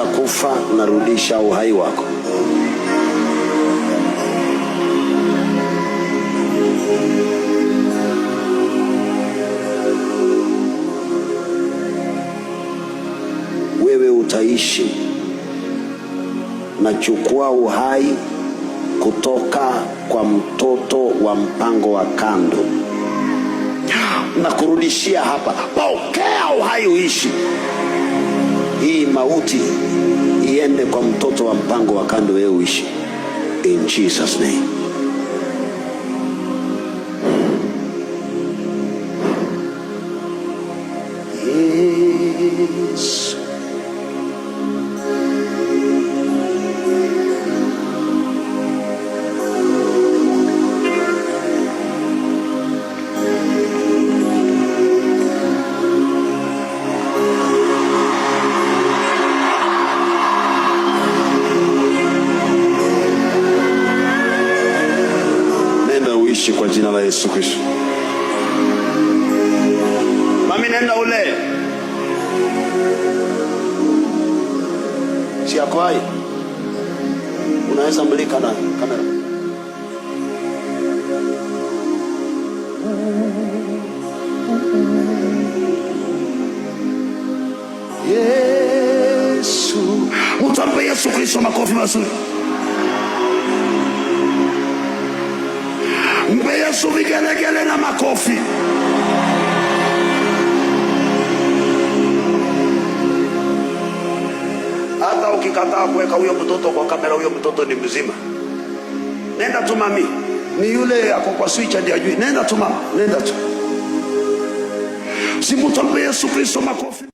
utakufa, narudisha uhai wako. Wewe utaishi. Nachukua uhai kutoka kwa mtoto wa mpango wa kando na kurudishia hapa. Pokea uhai uishi. Hii mauti iende kwa mtoto wa mpango wa kando, wewe uishi. In Jesus name. Yes. Uishi kwa jina la Yesu Kristo. Mami, nenda ule. Si akwai. Unaweza mlika na kamera. Yesu. Mtampe Yesu Kristo makofi mazuri. Mpe Yesu vigelegele na makofi. Hata ukikataa kuweka huyo mtoto kwa kamera, huyo mtoto ni mzima. Nenda tu mami. Ni yule ako kwa switch ndiye ajui. Nenda tu mama, nenda tu. Simtampe Yesu Kristo makofi.